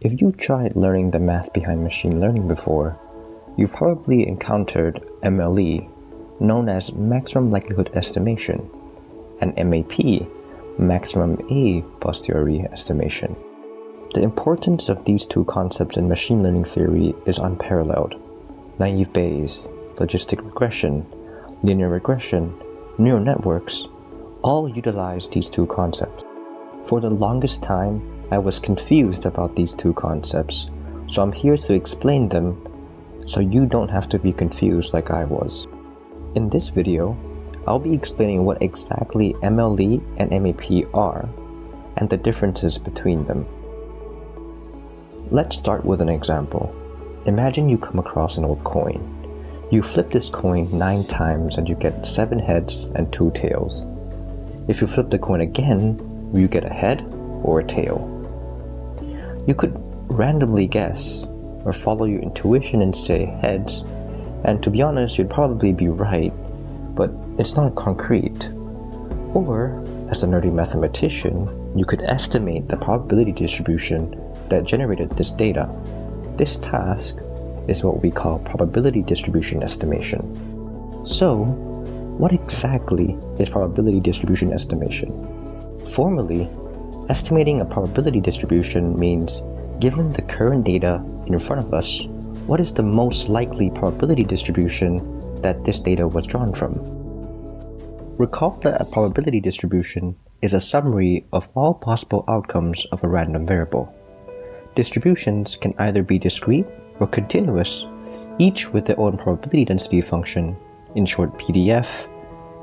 If you tried learning the math behind machine learning before, you've probably encountered MLE, known as maximum likelihood estimation, and MAP, maximum a posteriori estimation. The importance of these two concepts in machine learning theory is unparalleled. Naive Bayes, logistic regression, linear regression, neural networks all utilize these two concepts. For the longest time, I was confused about these two concepts, so I'm here to explain them so you don't have to be confused like I was. In this video, I'll be explaining what exactly MLE and MAP are and the differences between them. Let's start with an example. Imagine you come across an old coin. You flip this coin 9 times and you get 7 heads and 2 tails. If you flip the coin again, will you get a head or a tail? You could randomly guess or follow your intuition and say heads, and to be honest, you'd probably be right, but it's not concrete. Or, as a nerdy mathematician, you could estimate the probability distribution that generated this data. This task is what we call probability distribution estimation. So, what exactly is probability distribution estimation? Formally, estimating a probability distribution means, given the current data in front of us, what is the most likely probability distribution that this data was drawn from? Recall that a probability distribution is a summary of all possible outcomes of a random variable. Distributions can either be discrete or continuous, each with their own probability density function, in short PDF,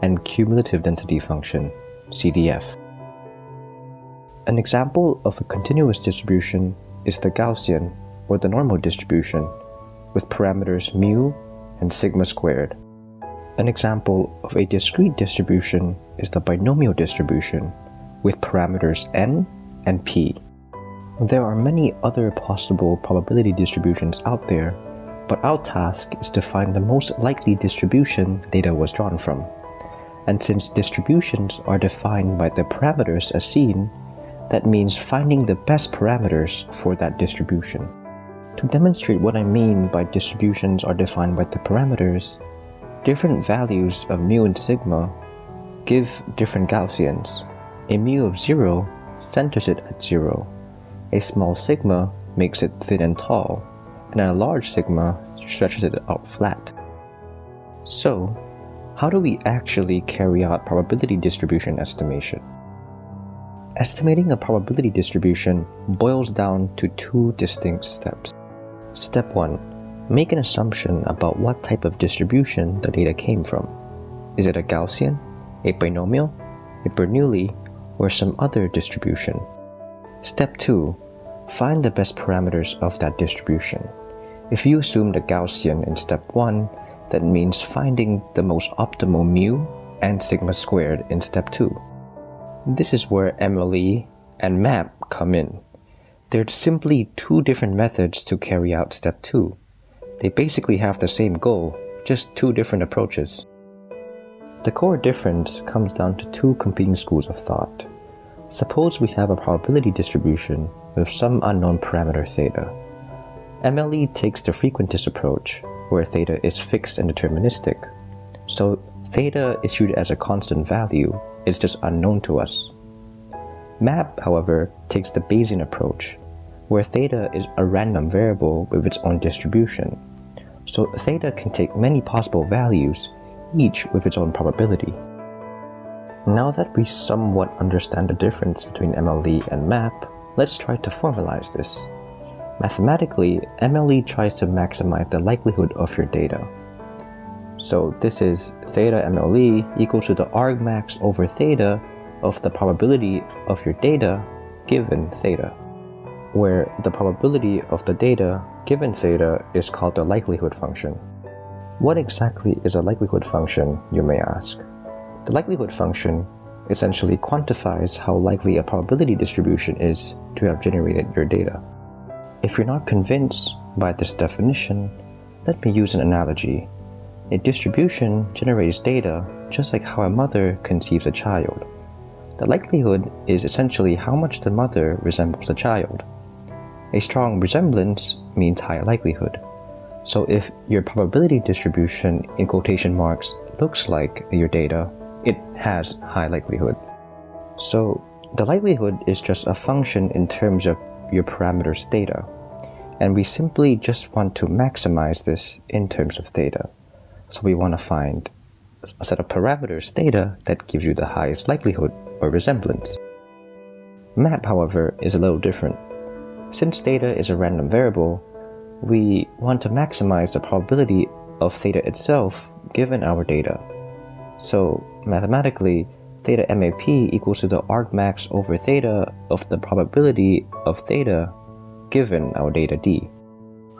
and cumulative density function, CDF. An example of a continuous distribution is the Gaussian, or the normal distribution, with parameters mu and sigma squared. An example of a discrete distribution is the binomial distribution, with parameters n and p. There are many other possible probability distributions out there, but our task is to find the most likely distribution data was drawn from. And since distributions are defined by the parameters as seen, that means finding the best parameters for that distribution. To demonstrate what I mean by distributions are defined by the parameters, different values of mu and sigma give different Gaussians. A mu of 0 centers it at 0. A small sigma makes it thin and tall, and a large sigma stretches it out flat. So, how do we actually carry out probability distribution estimation? Estimating a probability distribution boils down to 2 distinct steps. Step 1. Make an assumption about what type of distribution the data came from. Is it a Gaussian, a binomial, a Bernoulli, or some other distribution? Step 2. Find the best parameters of that distribution. If you assumed a Gaussian in step 1, that means finding the most optimal mu and sigma squared in step 2. This is where MLE and MAP come in. They're simply 2 different methods to carry out step 2. They basically have the same goal, just 2 different approaches. The core difference comes down to 2 competing schools of thought. Suppose we have a probability distribution with some unknown parameter theta. MLE takes the frequentist approach, where theta is fixed and deterministic. So theta is treated as a constant value, it's just unknown to us. MAP, however, takes the Bayesian approach, where theta is a random variable with its own distribution. So theta can take many possible values, each with its own probability. Now that we somewhat understand the difference between MLE and MAP, let's try to formalize this. Mathematically, MLE tries to maximize the likelihood of your data. So this is theta MLE equals to the argmax over theta of the probability of your data given theta, where the probability of the data given theta is called the likelihood function. What exactly is a likelihood function, you may ask? The likelihood function essentially quantifies how likely a probability distribution is to have generated your data. If you're not convinced by this definition, let me use an analogy. A distribution generates data just like how a mother conceives a child. The likelihood is essentially how much the mother resembles the child. A strong resemblance means high likelihood. So if your probability distribution in quotation marks looks like your data, it has high likelihood. So the likelihood is just a function in terms of your parameters theta, and we simply just want to maximize this in terms of theta. So we want to find a set of parameters theta that gives you the highest likelihood or resemblance. MAP, however, is a little different. Since theta is a random variable, we want to maximize the probability of theta itself given our data. So mathematically, theta MAP equals to the argmax over theta of the probability of theta given our data D.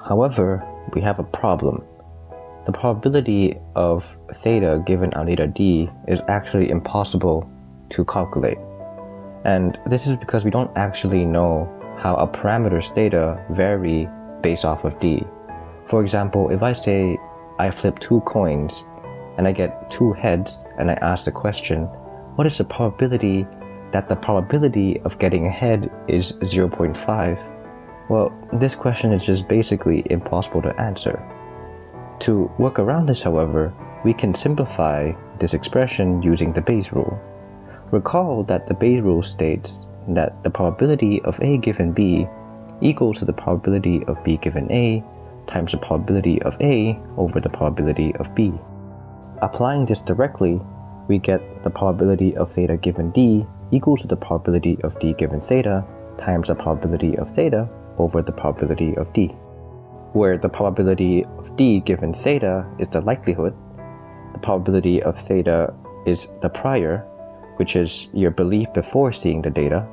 However, we have a problem. The probability of theta given our data D is actually impossible to calculate. And this is because we don't actually know how our parameters theta vary based off of D. For example, if I say I flip 2 coins and I get 2 heads and I ask the question, what is the probability that the probability of getting a head is 0.5? Well, this question is just basically impossible to answer. To work around this, however, we can simplify this expression using the Bayes rule. Recall that the Bayes rule states that the probability of A given B equals to the probability of B given A times the probability of A over the probability of B. Applying this directly, we get the probability of theta given D equals to the probability of D given theta times the probability of theta over the probability of D, where the probability of D given theta is the likelihood, the probability of theta is the prior, which is your belief before seeing the data,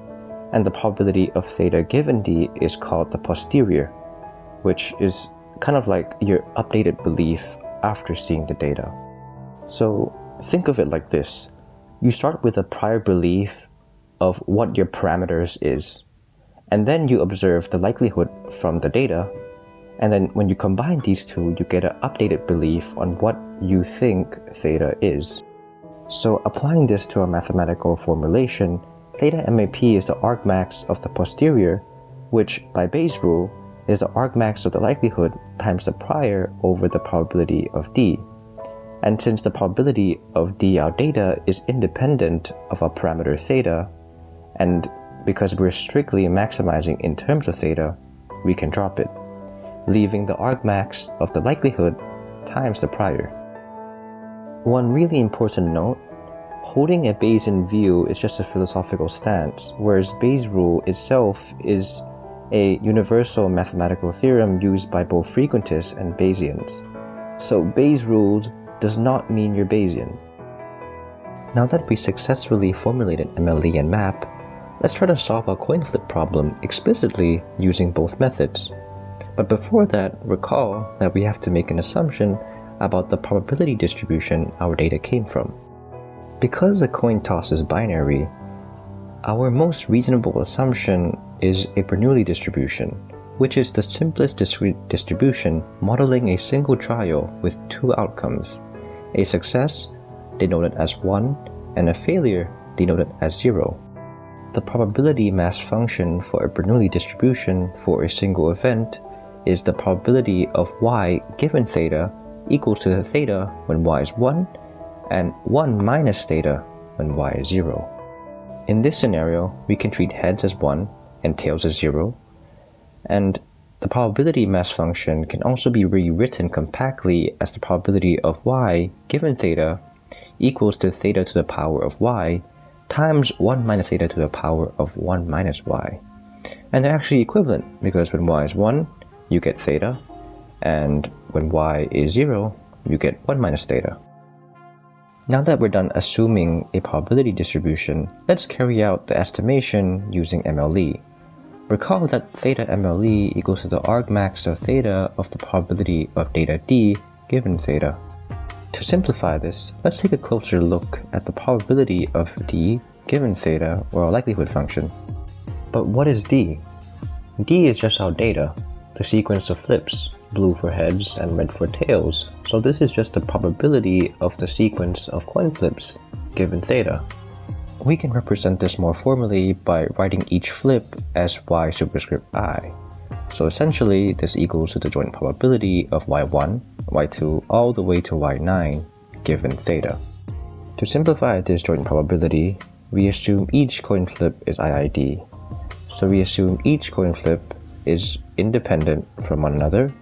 and the probability of theta given D is called the posterior, which is kind of like your updated belief after seeing the data. So think of it like this. You start with a prior belief of what your parameters is, and then you observe the likelihood from the data, and then when you combine these two, you get an updated belief on what you think theta is. So applying this to a mathematical formulation, theta MAP is the argmax of the posterior, which by Bayes' rule is the argmax of the likelihood times the prior over the probability of D. And since the probability of D, our data, is independent of our parameter theta, and because we're strictly maximizing in terms of theta, we can drop it, leaving the argmax of the likelihood times the prior. One really important note, holding a Bayesian view is just a philosophical stance, whereas Bayes' rule itself is a universal mathematical theorem used by both frequentists and Bayesians. So Bayes' rules does not mean you're Bayesian. Now that we successfully formulated MLE and MAP, let's try to solve our coin flip problem explicitly using both methods. But before that, recall that we have to make an assumption about the probability distribution our data came from. Because a coin toss is binary, our most reasonable assumption is a Bernoulli distribution, which is the simplest discrete distribution modeling a single trial with 2 outcomes, a success denoted as 1 and a failure denoted as 0. The probability mass function for a Bernoulli distribution for a single event is the probability of y given theta equals to theta when y is 1 and 1 minus theta when y is 0. In this scenario, we can treat heads as 1 and tails as 0, and the probability mass function can also be rewritten compactly as the probability of y given theta equals to theta to the power of y times 1 minus theta to the power of 1 minus y. And they're actually equivalent because when y is 1, you get theta, and when y is 0, you get 1 minus theta. Now that we're done assuming a probability distribution, let's carry out the estimation using MLE. Recall that theta MLE equals to the argmax of theta of the probability of data D given theta. To simplify this, let's take a closer look at the probability of D given theta, or our likelihood function. But what is D? D is just our data, the sequence of flips, blue for heads and red for tails, so this is just the probability of the sequence of coin flips given theta. We can represent this more formally by writing each flip as y superscript I. So essentially, this equals to the joint probability of y1, y2, all the way to y9, given theta. To simplify this joint probability, we assume each coin flip is IID. So we assume each coin flip is independent from one another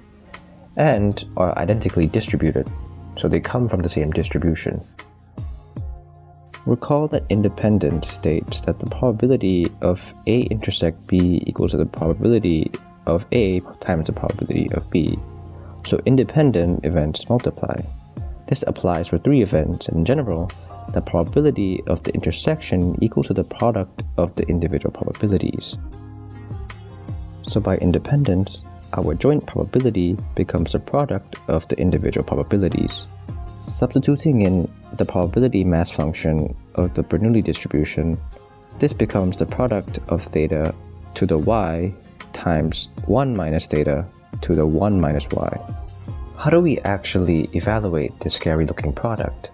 and are identically distributed, so they come from the same distribution. Recall that independence states that the probability of A intersect B equals to the probability of A times the probability of B. So independent events multiply. This applies for 3 events. In general, the probability of the intersection equals to the product of the individual probabilities. So by independence, our joint probability becomes the product of the individual probabilities. Substituting in the probability mass function of the Bernoulli distribution, this becomes the product of theta to the y times 1 minus theta to the 1 minus y. How do we actually evaluate this scary looking product?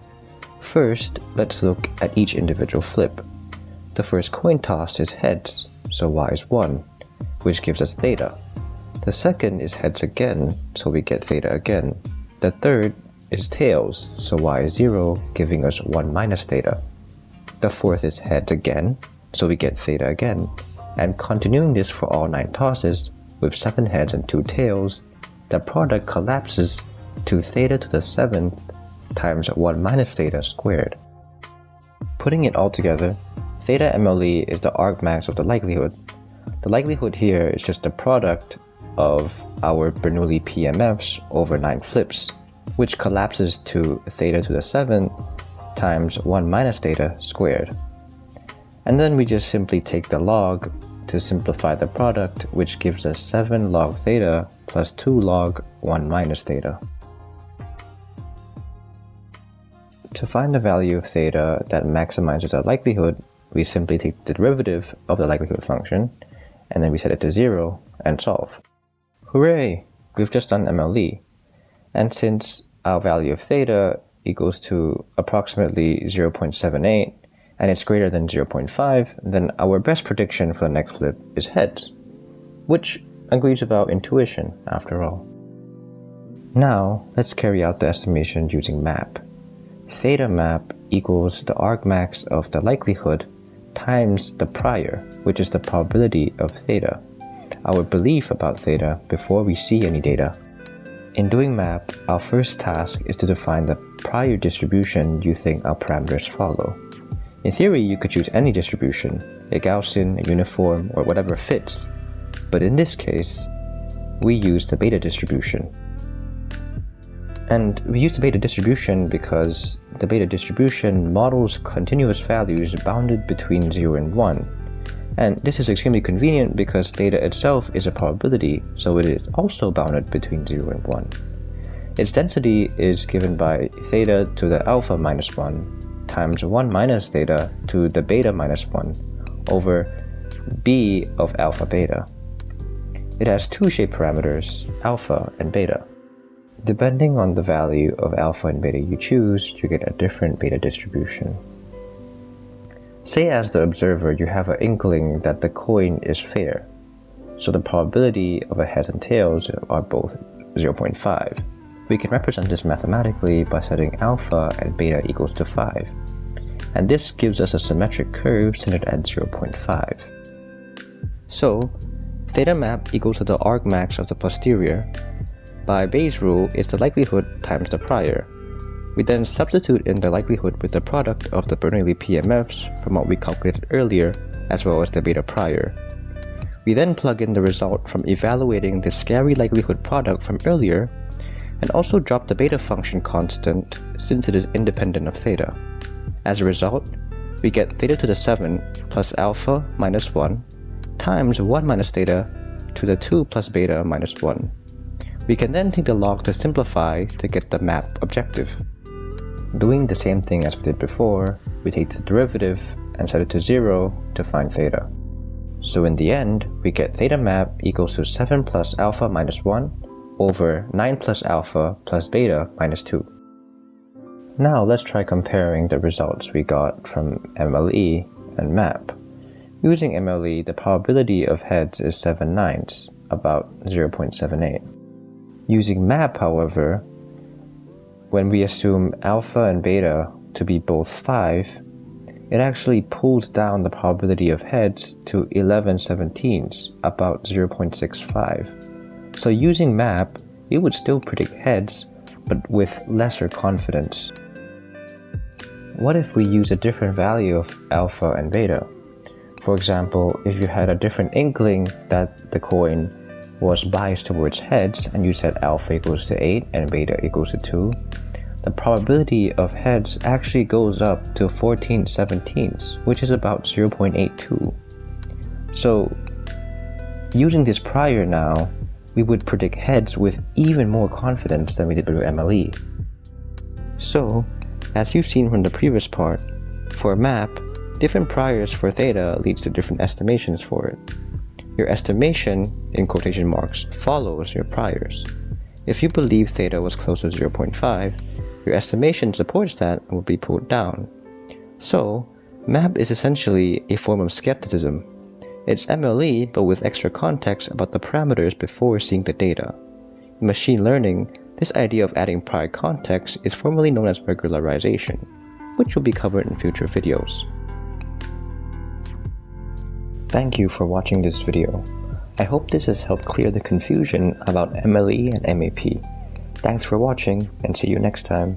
First, let's look at each individual flip. The first coin toss is heads, so y is 1, which gives us theta. The second is heads again, so we get theta again. The third is tails, so y is 0, giving us 1 minus theta. The fourth is heads again, so we get theta again. And continuing this for all 9 tosses, with 7 heads and 2 tails, the product collapses to theta to the 7th times 1 minus theta squared. Putting it all together, theta MLE is the argmax of the likelihood. The likelihood here is just the product of our Bernoulli PMFs over 9 flips, which collapses to theta to the 7th times 1 minus theta squared. And then we just simply take the log to simplify the product, which gives us 7 log theta plus 2 log 1 minus theta. To find the value of theta that maximizes our likelihood, we simply take the derivative of the likelihood function, and then we set it to 0 and solve. Hooray! We've just done MLE. And since our value of theta equals to approximately 0.78, and it's greater than 0.5, then our best prediction for the next flip is heads, which agrees with our intuition after all. Now, let's carry out the estimation using MAP. Theta MAP equals the argmax of the likelihood times the prior, which is the probability of theta, our belief about theta before we see any data. In doing MAP, our first task is to define the prior distribution you think our parameters follow. In theory, you could choose any distribution, a Gaussian, a uniform, or whatever fits, but in this case, we use the beta distribution. And we use the beta distribution because the beta distribution models continuous values bounded between 0 and 1. And this is extremely convenient because theta itself is a probability, so it is also bounded between 0 and 1. Its density is given by theta to the alpha minus 1 times 1 minus theta to the beta minus 1 over b of alpha beta. It has 2 shape parameters, alpha and beta. Depending on the value of alpha and beta you choose, you get a different beta distribution. Say as the observer you have an inkling that the coin is fair, so the probability of a heads and tails are both 0.5. We can represent this mathematically by setting alpha and beta equals to 5. And this gives us a symmetric curve centered at 0.5. So, theta map equals to the argmax of the posterior. By Bayes' rule, it's the likelihood times the prior. We then substitute in the likelihood with the product of the Bernoulli PMFs from what we calculated earlier, as well as the beta prior. We then plug in the result from evaluating the scary likelihood product from earlier, and also drop the beta function constant since it is independent of theta. As a result, we get theta to the 7 plus alpha minus 1 times 1 minus theta to the 2 plus beta minus 1. We can then take the log to simplify to get the map objective. Doing the same thing as we did before, we take the derivative and set it to 0 to find theta. So in the end, we get theta map equals to 7 plus alpha minus 1 over 9 plus alpha plus beta minus 2. Now let's try comparing the results we got from MLE and MAP. Using MLE, the probability of heads is 7/9, about 0.78. Using MAP, however, when we assume alpha and beta to be both 5, it actually pulls down the probability of heads to 11/17, about 0.65. So using MAP, it would still predict heads, but with lesser confidence. What if we use a different value of alpha and beta? For example, if you had a different inkling that the coin was biased towards heads and you said alpha equals to 8 and beta equals to 2, the probability of heads actually goes up to 14/17, which is about 0.82. So using this prior now, we would predict heads with even more confidence than we did with MLE. So, as you've seen from the previous part, for MAP, different priors for theta leads to different estimations for it. Your estimation, in quotation marks, follows your priors. If you believe theta was close to 0.5, your estimation supports that and will be pulled down. So, MAP is essentially a form of skepticism. It's MLE, but with extra context about the parameters before seeing the data. In machine learning, this idea of adding prior context is formally known as regularization, which will be covered in future videos. Thank you for watching this video. I hope this has helped clear the confusion about MLE and MAP. Thanks for watching, and see you next time.